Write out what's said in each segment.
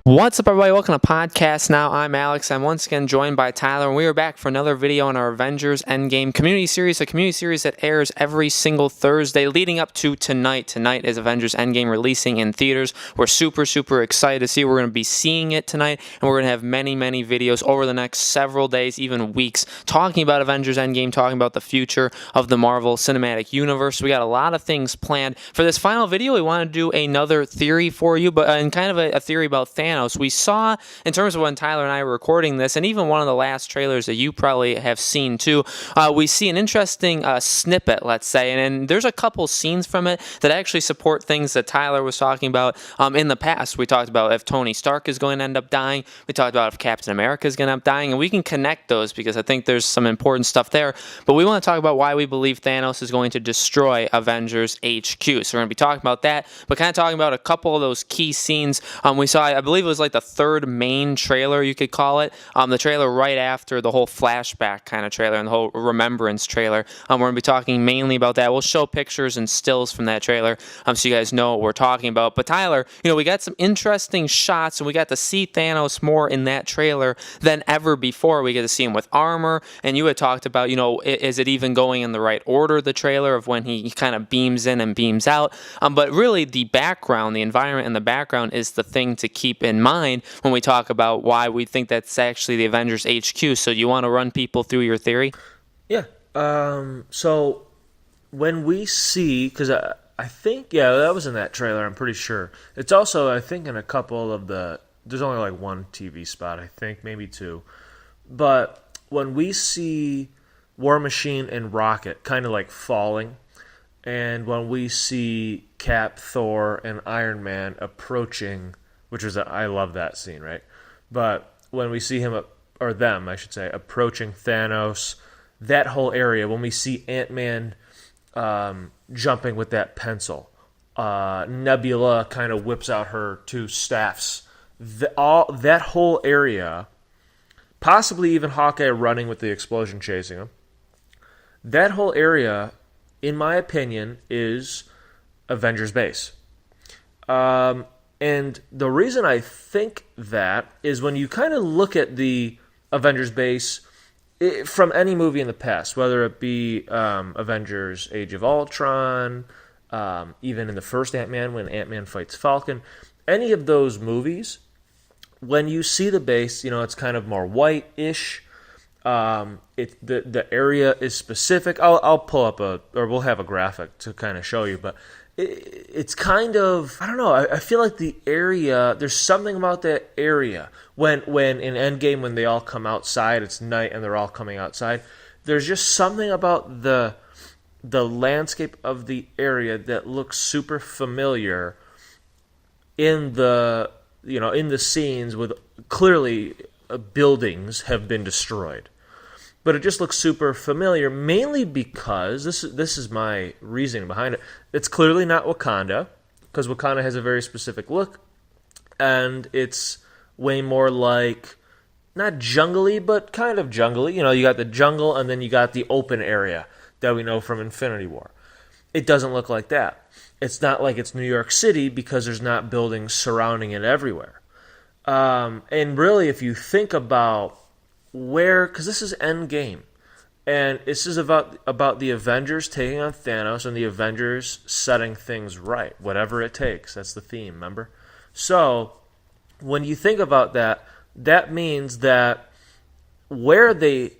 What's up, everybody? Welcome to Podcast Now. I'm Alex. I'm once again joined by Tyler, and we are back for another video on our Avengers Endgame community series, a community series that airs every single Thursday leading up to tonight. Tonight is Avengers Endgame releasing in theaters. We're super excited to see. We're going to be seeing it tonight, and we're going to have many videos over the next several days, even weeks, talking about Avengers Endgame, talking about the future of the Marvel Cinematic Universe. We got a lot of things planned. For this final video, we want to do another theory for you, but and kind of a theory about Thanos. We saw, in terms of when Tyler and I were recording this, and even one of the last trailers that you probably have seen too, we see an interesting snippet, let's say, and there's a couple scenes from it that actually support things that Tyler was talking about in the past. We talked about if Tony Stark is going to end up dying. We talked about if Captain America is going to end up dying, and we can connect those because I think there's some important stuff there. But we want to talk about why we believe Thanos is going to destroy Avengers HQ. So we're going to be talking about that, but kind of talking about a couple of those key scenes we saw. I believe it was like the third main trailer, you could call it. The trailer right after the whole flashback kind of trailer and the whole remembrance trailer. We're going to be talking mainly about that. We'll show pictures and stills from that trailer so you guys know what we're talking about. But Tyler, we got some interesting shots, and we got to see Thanos more in that trailer than ever before. We get to see him with armor, and you had talked about, is it even going in the right order, the trailer, of when he kind of beams in and beams out. But really, the background, the environment in the background is the thing to keep in mind when we talk about why we think that's actually the Avengers HQ. So you want to run people through your theory? Yeah. So when we see, because I think, that was in that trailer, I'm pretty sure. It's also, I think, in a couple of there's only like one TV spot, I think, maybe two. But when we see War Machine and Rocket kind of like falling, and when we see Cap, Thor, and Iron Man approaching, which was, I love that scene, right? But when we see him, or them, I should say, approaching Thanos, that whole area, when we see Ant-Man jumping with that pencil, Nebula kind of whips out her two staffs, that whole area, possibly even Hawkeye running with the explosion chasing him, that whole area, in my opinion, is Avengers Base. And the reason I think that is when you kind of look at the Avengers Base from any movie in the past, whether it be Avengers Age of Ultron, even in the first Ant-Man when Ant-Man fights Falcon, any of those movies, when you see the base, it's kind of more white-ish. The area is specific. I'll pull up or we'll have a graphic to kind of show you, but it's kind of, I don't know, I feel like the area, there's something about that area when in Endgame, when they all come outside, it's night and they're all coming outside, there's just something about the landscape of the area that looks super familiar in the scenes with clearly buildings have been destroyed. But it just looks super familiar, mainly because, this is my reasoning behind it, it's clearly not Wakanda, because Wakanda has a very specific look, and it's way more like, not jungly, but kind of jungly. You got the jungle, and then you got the open area that we know from Infinity War. It doesn't look like that. It's not like it's New York City, because there's not buildings surrounding it everywhere. And really, if you think about because this is Endgame, and this is about the Avengers taking on Thanos and the Avengers setting things right, whatever it takes. That's the theme, remember? So when you think about that, that means that where they're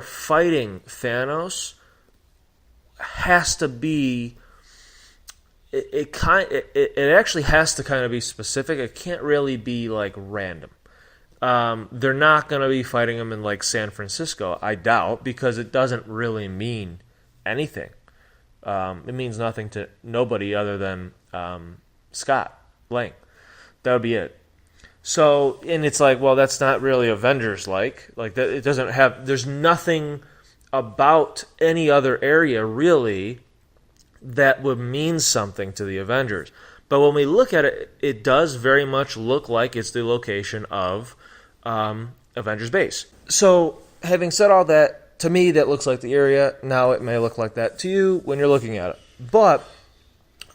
fighting Thanos has to be, it actually has to kind of be specific. It can't really be like random. They're not going to be fighting him in like San Francisco, I doubt, because it doesn't really mean anything. It means nothing to nobody other than Scott Lang. That would be it. So, and it's like, well, that's not really Avengers-like. Like that, it doesn't have. There's nothing about any other area really that would mean something to the Avengers. But when we look at it, it does very much look like it's the location of Avengers Base. So, having said all that, to me, that looks like the area. Now, it may look like that to you when you're looking at it. But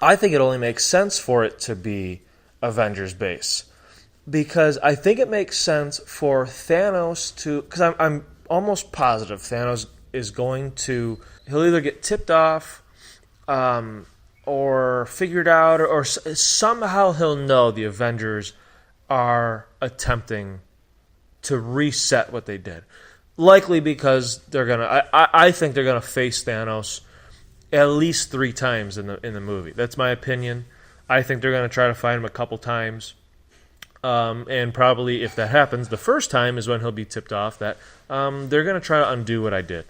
I think it only makes sense for it to be Avengers base. Because I think it makes sense for Thanos to... Because I'm almost positive Thanos is going to... He'll either get tipped off or figured out, or somehow he'll know the Avengers are attempting to reset what they did. Likely because they're gonna. I think they're gonna face Thanos at least 3 times in the movie. That's my opinion. I think they're gonna try to fight him a couple times, and probably if that happens, the first time is when he'll be tipped off that they're gonna try to undo what I did,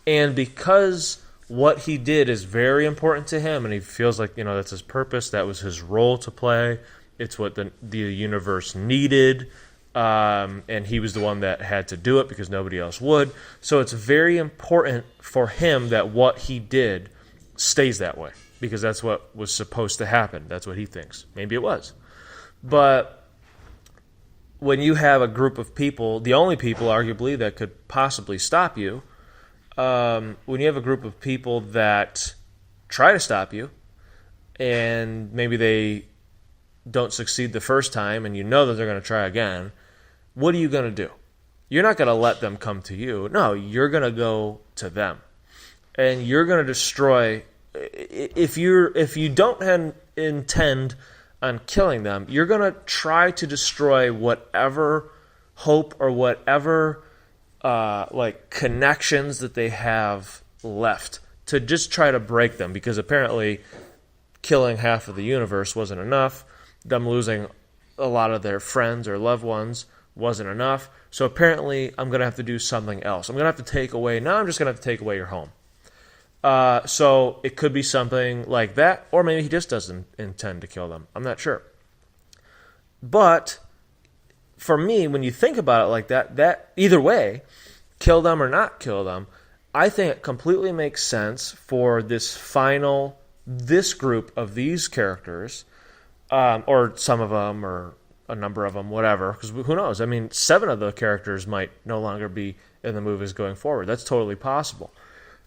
and because what he did is very important to him, and he feels like that's his purpose. That was his role to play. It's what the universe needed, and he was the one that had to do it because nobody else would. So it's very important for him that what he did stays that way because that's what was supposed to happen. That's what he thinks. Maybe it was. But when you have a group of people, the only people arguably that could possibly stop you, when you have a group of people that try to stop you and maybe they don't succeed the first time and you know that they're going to try again, what are you going to do? You're not going to let them come to you. No, you're going to go to them. And you're going to destroy... If you don't intend on killing them, you're going to try to destroy whatever hope or whatever connections that they have left to just try to break them, because apparently killing half of the universe wasn't enough. Them losing a lot of their friends or loved ones wasn't enough. So apparently I'm going to have to do something else. I'm going to have to take away... Now I'm just going to have to take away your home. So it could be something like that, or maybe he just doesn't intend to kill them. I'm not sure. But for me, when you think about it like that either way, kill them or not kill them, I think it completely makes sense for this group of these characters, or some of them, or a number of them, whatever, because who knows? I mean, 7 of the characters might no longer be in the movies going forward. That's totally possible.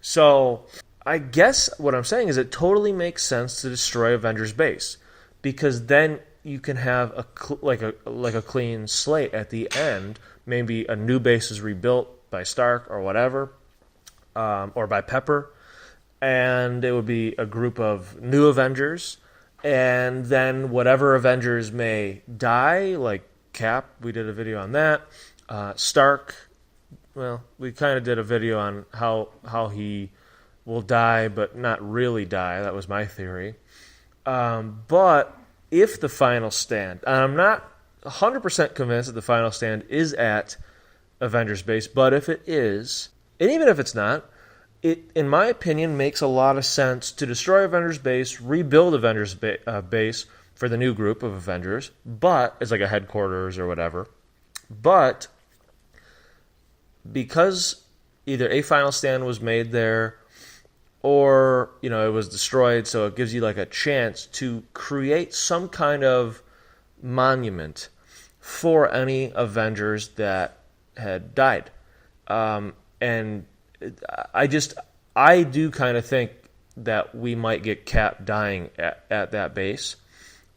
So I guess what I'm saying is it totally makes sense to destroy Avengers Base, because then you can have a clean slate at the end. Maybe a new base is rebuilt by Stark or whatever, or by Pepper, and it would be a group of new Avengers. And then whatever Avengers may die, like Cap, we did a video on that. Stark, well, we kind of did a video on how he will die, but not really die. That was my theory. But if the final stand, and I'm not 100% convinced that the final stand is at Avengers Base, but if it is, and even if it's not, it, in my opinion, makes a lot of sense to destroy Avengers Base, rebuild Avengers Base for the new group of Avengers, but it's like a headquarters or whatever. But because either a final stand was made there, or it was destroyed, so it gives you like a chance to create some kind of monument for any Avengers that had died, and I do kind of think that we might get Cap dying at that base.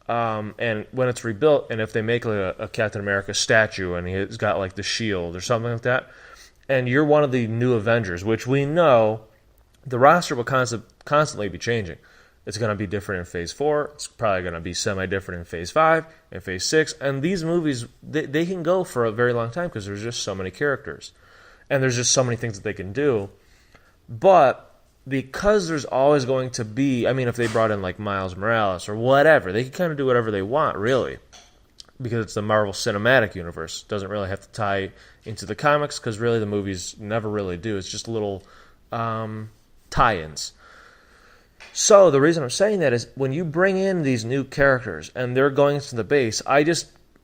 And when it's rebuilt, and if they make like a Captain America statue and he's got like the shield or something like that, and you're one of the new Avengers, which we know the roster will constantly be changing. It's going to be different in Phase 4. It's probably going to be semi-different in Phase 5 and Phase 6. And these movies, they can go for a very long time because there's just so many characters. And there's just so many things that they can do. But because there's always going to be... I mean, if they brought in like Miles Morales or whatever, they can kind of do whatever they want, really. Because it's the Marvel Cinematic Universe. It doesn't really have to tie into the comics because really the movies never really do. It's just little tie-ins. So the reason I'm saying that is when you bring in these new characters and they're going into the base,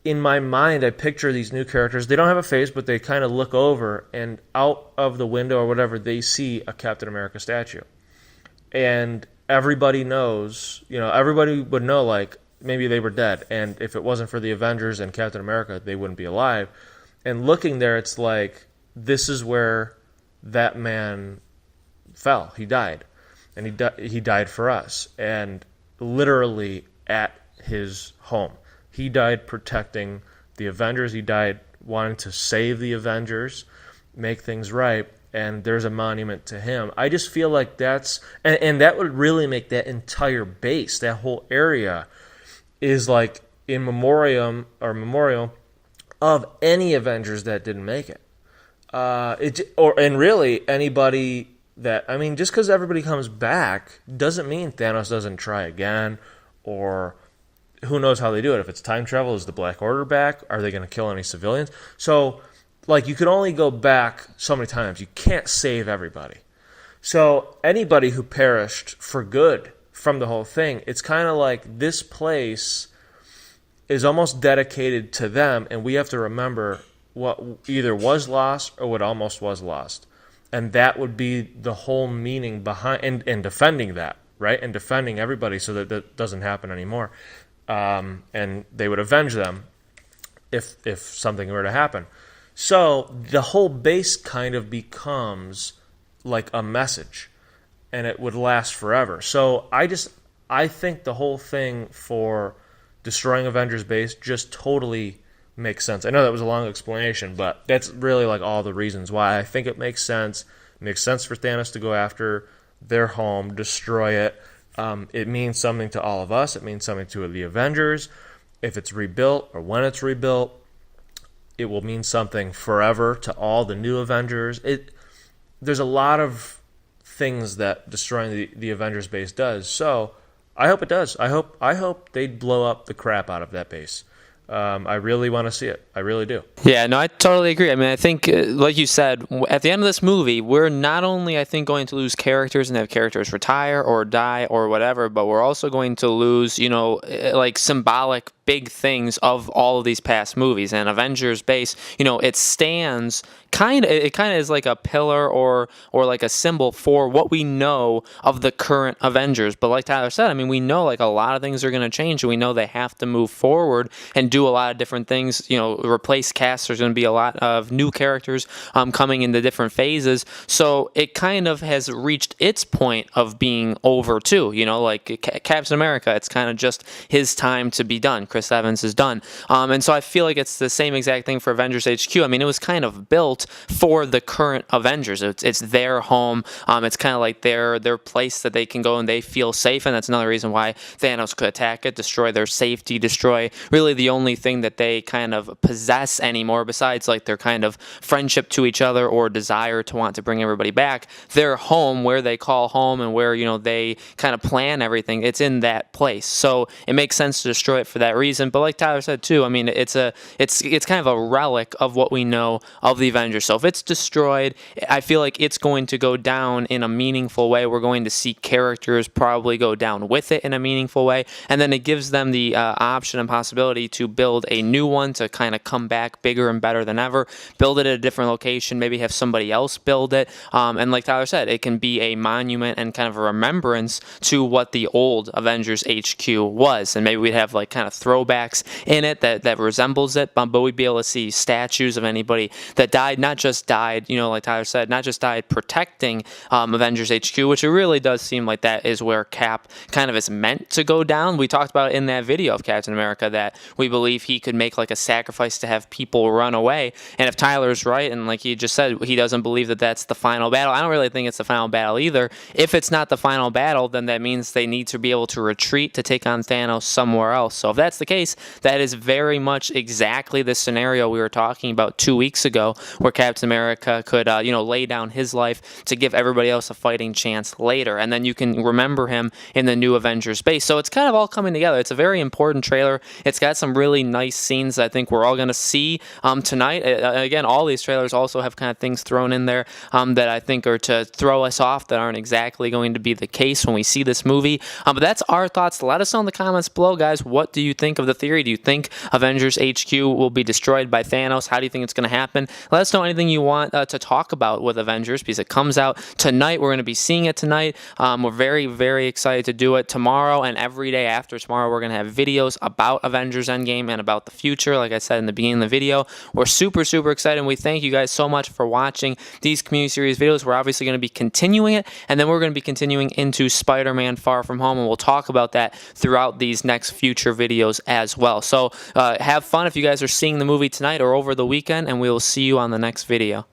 in my mind, I picture these new characters. They don't have a face, but they kind of look over, and out of the window or whatever, they see a Captain America statue. And everybody knows, everybody would know, like, maybe they were dead. And if it wasn't for the Avengers and Captain America, they wouldn't be alive. And looking there, it's like, this is where that man fell. He died. And he died for us. And literally at his home. He died protecting the Avengers. He died wanting to save the Avengers, make things right, and there's a monument to him. I just feel like that's, and that would really make that entire base, that whole area, is like in memorial of any Avengers that didn't make it. And really anybody that, I mean, just because everybody comes back doesn't mean Thanos doesn't try again, or who knows how they do it. If it's time travel, is the Black Order back? Are they going to kill any civilians? So, like, you can only go back so many times. You can't save everybody. So anybody who perished for good from the whole thing, it's kind of like this place is almost dedicated to them, and we have to remember what either was lost or what almost was lost. And that would be the whole meaning behind, and defending that, right? And defending everybody so that that doesn't happen anymore. And they would avenge them if something were to happen. So the whole base kind of becomes like a message, and it would last forever. So I think the whole thing for destroying Avengers Base just totally makes sense. I know that was a long explanation, but that's really like all the reasons why I think it makes sense. It makes sense for Thanos to go after their home, destroy it. It means something to all of us. It means something to the Avengers. If it's rebuilt or when it's rebuilt, it will mean something forever to all the new Avengers. There's a lot of things that destroying the Avengers base does. So I hope it does. I hope they blow up the crap out of that base. I really want to see it. I really do. Yeah, no, I totally agree. I mean, I think, like you said, at the end of this movie, we're not only, I think, going to lose characters and have characters retire or die or whatever, but we're also going to lose, like symbolic big things of all of these past movies. And Avengers Base, it stands it kind of is like a pillar or like a symbol for what we know of the current Avengers. But like Tyler said, I mean, we know like a lot of things are going to change, and we know they have to move forward and do a lot of different things, replace casts. There's going to be a lot of new characters coming into different phases. So it kind of has reached its point of being over too, like Captain America, it's kind of just his time to be done. Chris Evans is done. And so I feel like it's the same exact thing for Avengers HQ. I mean, it was kind of built for the current Avengers. It's their home. It's kind of like their place that they can go and they feel safe. And that's another reason why Thanos could attack it, destroy their safety, destroy really the only thing that they kind of possess anymore besides like their kind of friendship to each other or desire to want to bring everybody back. Their home, where they call home and where, they kind of plan everything, it's in that place. So it makes sense to destroy it for that reason. But like Tyler said too, I mean, it's kind of a relic of what we know of the Avengers. So if it's destroyed, I feel like it's going to go down in a meaningful way. We're going to see characters probably go down with it in a meaningful way. And then it gives them the option and possibility to build a new one to kind of come back bigger and better than ever, build it at a different location, maybe have somebody else build it. And like Tyler said, it can be a monument and kind of a remembrance to what the old Avengers HQ was. And maybe we'd have like kind of throwbacks in it that resembles it, but we'd be able to see statues of anybody that died, not just died, like Tyler said, not just died protecting Avengers HQ, which it really does seem like that is where Cap kind of is meant to go down. We talked about it in that video of Captain America that we believe he could make like a sacrifice to have people run away. And if Tyler's right, and like he just said, he doesn't believe that that's the final battle, I don't really think it's the final battle either. If it's not the final battle, then that means they need to be able to retreat to take on Thanos somewhere else. So if that's the case, that is very much exactly the scenario we were talking about 2 weeks ago, where Captain America could, lay down his life to give everybody else a fighting chance later. And then you can remember him in the new Avengers base. So it's kind of all coming together. It's a very important trailer. It's got some really nice scenes that I think we're all going to see tonight. Again, all these trailers also have kind of things thrown in there that I think are to throw us off that aren't exactly going to be the case when we see this movie. But that's our thoughts. Let us know in the comments below, guys. What do you think think of the theory? Do you think Avengers HQ will be destroyed by Thanos? How do you think it's going to happen? Let us know anything you want to talk about with Avengers, because it comes out tonight. We're going to be seeing it tonight. We're very, very excited to do it tomorrow, and every day after tomorrow we're going to have videos about Avengers Endgame and about the future. Like I said in the beginning of the video, we're super, super excited, and we thank you guys so much for watching these community series videos. We're obviously going to be continuing it, and then we're going to be continuing into Spider-Man Far From Home, and we'll talk about that throughout these next future videos as well. So have fun if you guys are seeing the movie tonight or over the weekend, and we will see you on the next video.